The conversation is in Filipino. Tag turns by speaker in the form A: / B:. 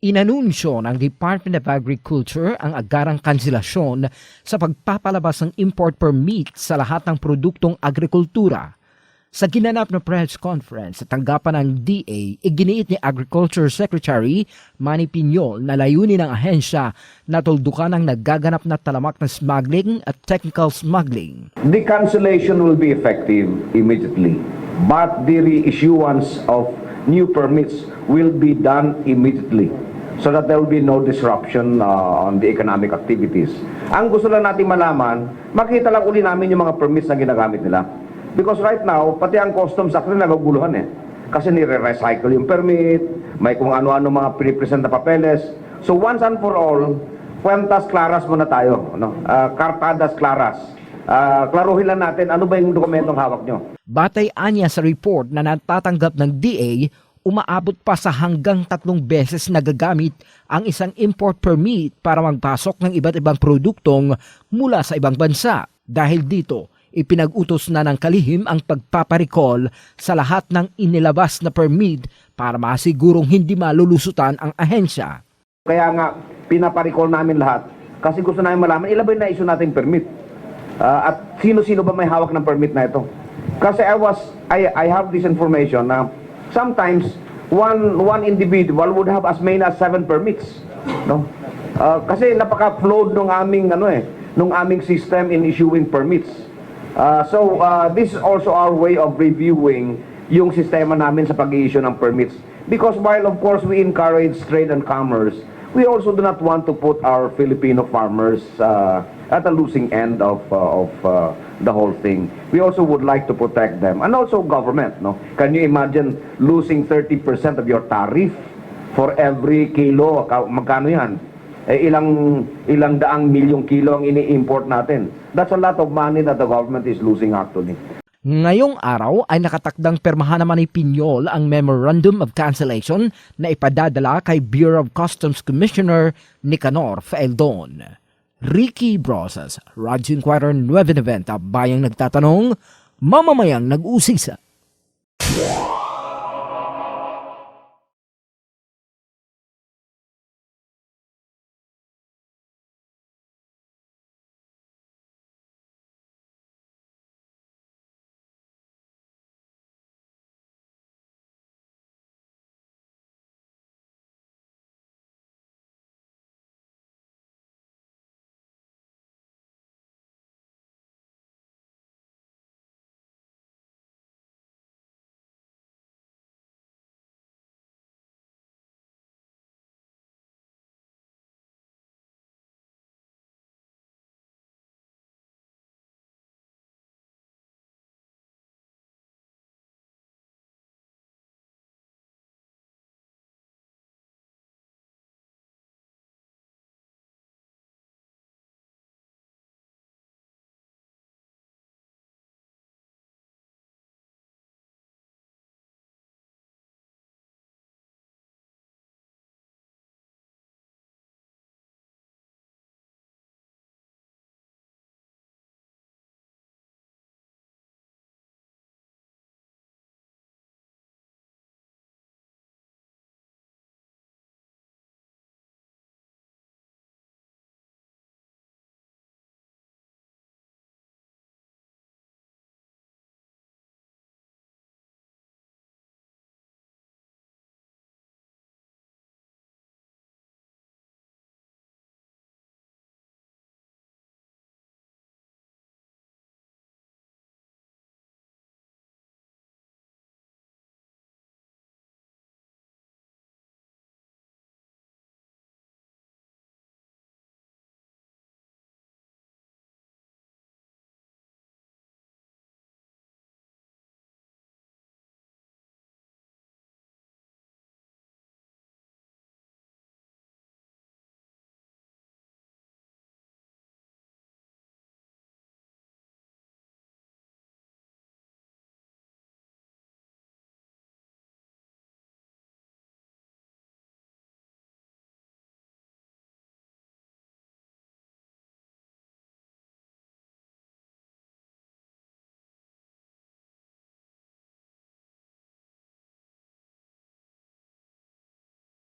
A: Inanunsyo ng Department of Agriculture ang agarang kanselasyon sa pagpapalabas ng import permit sa lahat ng produktong agrikultura. Sa ginanap na press conference sa tanggapan ng DA, iginiit ni Agriculture Secretary Manny Piñol na layunin ng ahensya na tuldukan ang nagaganap na talamak na smuggling at technical smuggling.
B: The cancellation will be effective immediately, but the reissuance of new permits will be done immediately, so that there will be no disruption on the economic activities. Ang gusto lang natin malaman, makita lang uli namin yung mga permits na ginagamit nila. Because right now, pati ang customs actually naguguluhan eh. Kasi nire-recycle yung permit, may kung ano-ano mga pinipresent na papeles. So once and for all, cuentas claras muna tayo. No? Cartadas claras. Klaruhin lang natin ano ba yung dokumentong hawak nyo.
A: Batay anya sa report na natatanggap ng DA, umaabot pa sa hanggang 3 beses nagagamit ang isang import permit para magpasok ng iba't ibang produktong mula sa ibang bansa. Dahil dito, ipinag-utos na ng kalihim ang pagpaparicall sa lahat ng inilabas na permit para masigurong hindi malulusutan ang ahensya.
B: Kaya nga, pinaparicall namin lahat kasi gusto namin malaman ilan ba yung na-issue nating permit at sino-sino ba may hawak ng permit na ito. Kasi I have this information na sometimes one individual would have as many as 7 permits, no? Kasi napaka-flawed nung aming system in issuing permits. So this is also our way of reviewing yung sistema namin sa pag-i-issue ng permits. Because while of course we encourage trade and commerce, we also do not want to put our Filipino farmers at a losing end of the whole thing. We also would like to protect them, and also government. No, can you imagine losing 30% of your tariff for every kilo? Magkano yan? Ilang daang milyong kilo ang ini-import natin. That's a lot of money that the government is losing actually.
A: Ngayong araw ay nakatakdang permahan naman ni Piñol ang Memorandum of Cancellation na ipadadala kay Bureau of Customs Commissioner Nicanor Faeldon. Ricky Brosas, Radyo Inquirer 990, bayang nagtatanong, mamamayang nag-usisa.